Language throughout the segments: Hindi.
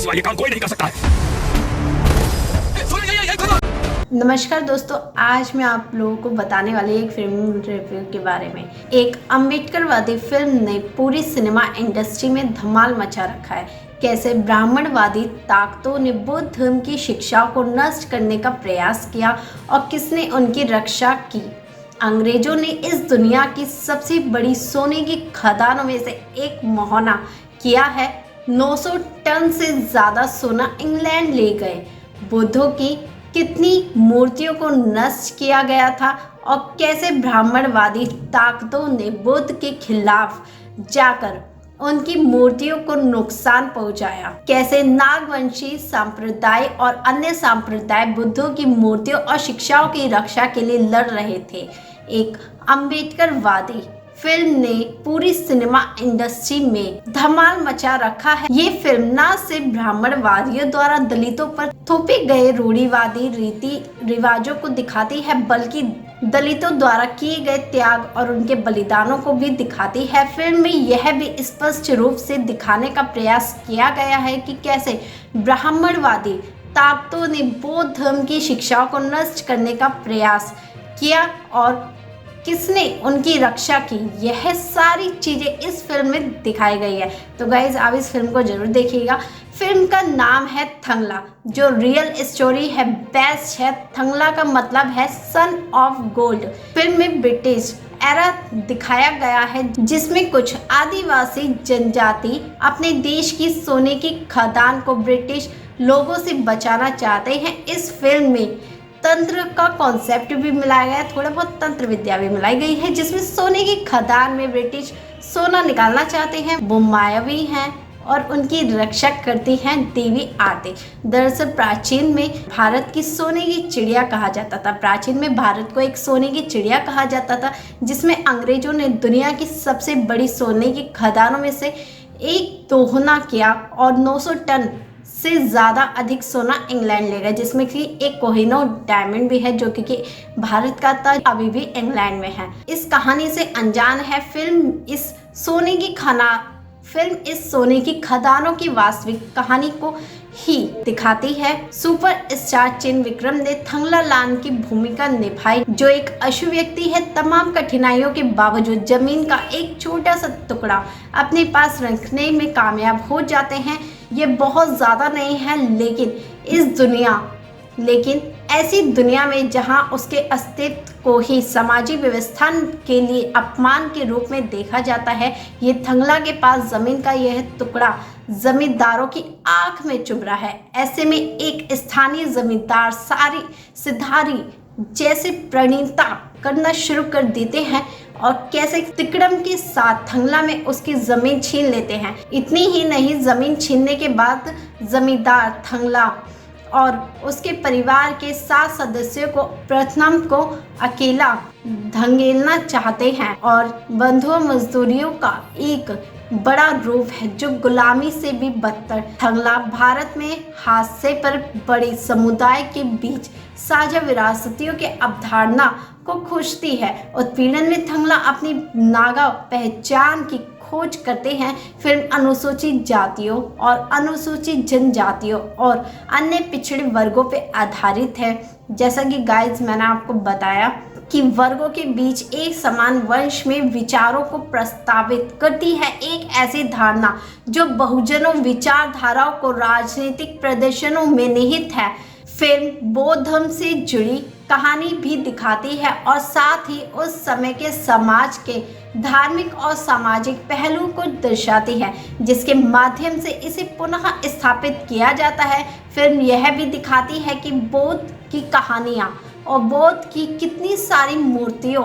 सिवा ये काम कोई नहीं कर सकता है। नमस्कार दोस्तों, आज मैं आप लोगों को बताने वाली एक फिल्म रिव्यू के बारे में। एक अम्बेडकरवादी फिल्म ने पूरी सिनेमा इंडस्ट्री में धमाल मचा रखा है। कैसे ब्राह्मणवादी ताकतों ने बौद्ध धर्म की शिक्षाओं को नष्ट करने का प्रयास किया और किसने उनकी रक्षा की। अंग्रेजों ने इस दुनिया की सबसे बड़ी सोने की खदानों में से एक मुहाना किया है। 900 टन से ज़्यादा सोना इंग्लैंड ले गए। बुद्धों की कितनी मूर्तियों को नष्ट किया गया था और कैसे ब्राह्मणवादी ताकतों ने बुद्ध के खिलाफ जाकर उनकी मूर्तियों को नुकसान पहुंचाया। कैसे नागवंशी संप्रदाय और अन्य संप्रदाय बुद्धों की मूर्तियों और शिक्षाओं की रक्षा के लिए लड़ रहे थे। एक अम्बेडकरवादी फिल्म ने पूरी सिनेमा इंडस्ट्री में धमाल मचा रखा है। ये फिल्म न सिर्फ ब्राह्मणवादियों द्वारा दलितों पर थोपे गए रूढ़िवादी रीति रिवाजों को दिखाती है, बल्कि दलितों द्वारा किए गए त्याग और उनके बलिदानों को भी दिखाती है। फिल्म में यह भी स्पष्ट रूप से दिखाने का प्रयास किया गया है कि कैसे ब्राह्मणवादी ताकतों ने बौद्ध धर्म की शिक्षाओं को नष्ट करने का प्रयास किया और किसने उनकी रक्षा की। यह सारी चीज़ें इस फिल्म में दिखाई गई है। तो गाइज, आप इस फिल्म को जरूर देखिएगा। फिल्म का नाम है थंगला, जो रियल स्टोरी है, बेस्ट है। थंगला का मतलब है सन ऑफ गोल्ड। फिल्म में ब्रिटिश एरा दिखाया गया है, जिसमें कुछ आदिवासी जनजाति अपने देश की सोने की खदान को ब्रिटिश लोगों से बचाना चाहते हैं। इस फिल्म में तंत्र का कॉन्सेप्ट भी मिलाया गया है, थोड़ा बहुत तंत्र विद्या भी मिलाई गई है, जिसमें सोने की खदान में ब्रिटिश सोना निकालना चाहते हैं। वो मायावी हैं और उनकी रक्षा करती हैं देवी आरती। दरअसल प्राचीन में भारत की सोने की चिड़िया कहा जाता था। प्राचीन में भारत को एक सोने की चिड़िया कहा जाता था, जिसमें अंग्रेजों ने दुनिया की सबसे बड़ी सोने की खदानों में से एक दोहना किया और 900 टन से ज़्यादा अधिक सोना इंग्लैंड ले गया, जिसमें कि एक कोहिनूर डायमंड भी है, जो कि भारत का था, अभी भी इंग्लैंड में है। इस कहानी से अनजान है फिल्म इस सोने की खदानों की वास्तविक कहानी को ही दिखाती है। सुपर स्टार चिन विक्रम ने थंगला लान की भूमिका निभाई, जो एक अशुभ व्यक्ति है। तमाम कठिनाइयों के बावजूद जमीन का एक छोटा सा टुकड़ा अपने पास रखने में कामयाब हो जाते हैं। ये बहुत ज़्यादा नहीं है, लेकिन ऐसी दुनिया में जहां उसके अस्तित्व को ही सामाजिक व्यवस्था के लिए अपमान के रूप में देखा जाता है, ये थंगला के पास जमीन का यह टुकड़ा जमींदारों की आंख में चुभ रहा है। ऐसे में एक स्थानीय जमींदार सारी सिधारी जैसे प्रणीता करना शुरू कर देते हैं और कैसे तिकड़म के साथ थंगला में उसकी जमीन छीन लेते हैं। इतनी ही नहीं, जमीन छीनने के बाद जमींदार थंगला और उसके परिवार के 7 सदस्यों को प्रथम को अकेला धंगेलना चाहते हैं और बंधुआ मजदूरियों का एक बड़ा रूप है, जो गुलामी से भी बदतर। थंगला भारत में हादसे पर बड़े समुदाय के बीच साझा विरासतियों के अवधारणा को खोजती है। उत्पीड़न में थंगला अपनी नागा पहचान की खोज करते हैं। फिल्म अनुसूचित जातियों और अनुसूचित जनजातियों और अन्य पिछड़े वर्गों पर आधारित है। जैसा कि गाइज मैंने आपको बताया कि वर्गों के बीच एक समान वंश में विचारों को प्रस्तावित करती है, एक ऐसी धारणा जो बहुजनों विचारधाराओं को राजनीतिक प्रदर्शनों में निहित है। फिल्म बौद्ध धर्म से जुड़ी कहानी भी दिखाती है और साथ ही उस समय के समाज के धार्मिक और सामाजिक पहलू को दर्शाती है, जिसके माध्यम से इसे पुनः स्थापित किया जाता है। फिल्म यह भी दिखाती है कि बौद्ध की कहानियाँ और बौद्ध की कितनी सारी मूर्तियों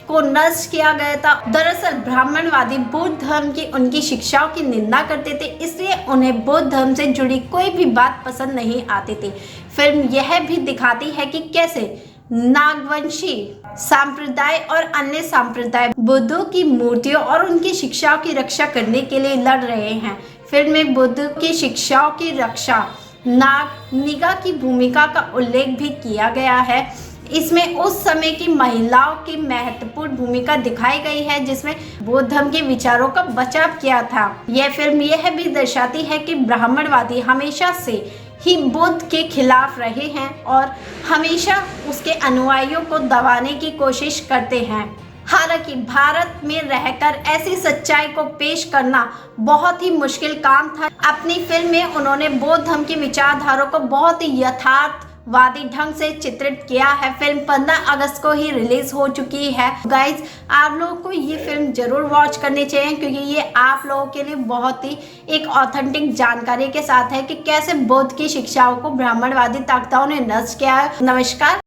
को नष्ट किया गया था। दरअसल ब्राह्मणवादी बौद्ध धर्म की उनकी शिक्षाओं की निंदा करते थे, इसलिए उन्हें बौद्ध धर्म से जुड़ी कोई भी बात पसंद नहीं आती थी। फिल्म यह भी दिखाती है कि कैसे नागवंशी संप्रदाय और अन्य संप्रदाय बुद्धों की मूर्तियों और उनकी शिक्षाओं की रक्षा करने के लिए लड़ रहे हैं। फिल्म में बुद्ध की शिक्षाओं की रक्षा नाग निगा की भूमिका का उल्लेख भी किया गया है। इसमें उस समय की महिलाओं की महत्वपूर्ण भूमिका दिखाई गई है जिसमें बौद्ध धर्म के विचारों का बचाव किया था। यह फिल्म यह भी दर्शाती है कि ब्राह्मणवादी हमेशा से ही बुद्ध के खिलाफ रहे हैं और हमेशा उसके अनुयायियों को दबाने की कोशिश करते हैं। हालांकि भारत में रहकर ऐसी सच्चाई को पेश करना बहुत ही मुश्किल काम था। अपनी फिल्म में उन्होंने बौद्ध धर्म की विचारधारा को बहुत ही यथार्थवादी ढंग से चित्रित किया है। फिल्म 15 अगस्त को ही रिलीज हो चुकी है। गाइज, आप लोगों को ये फिल्म जरूर वॉच करनी चाहिए क्योंकि ये आप लोगों के लिए बहुत ही एक ऑथेंटिक जानकारी के साथ है कि कैसे बौद्ध की शिक्षाओं को ब्राह्मणवादी ताकतों ने नष्ट किया है। नमस्कार।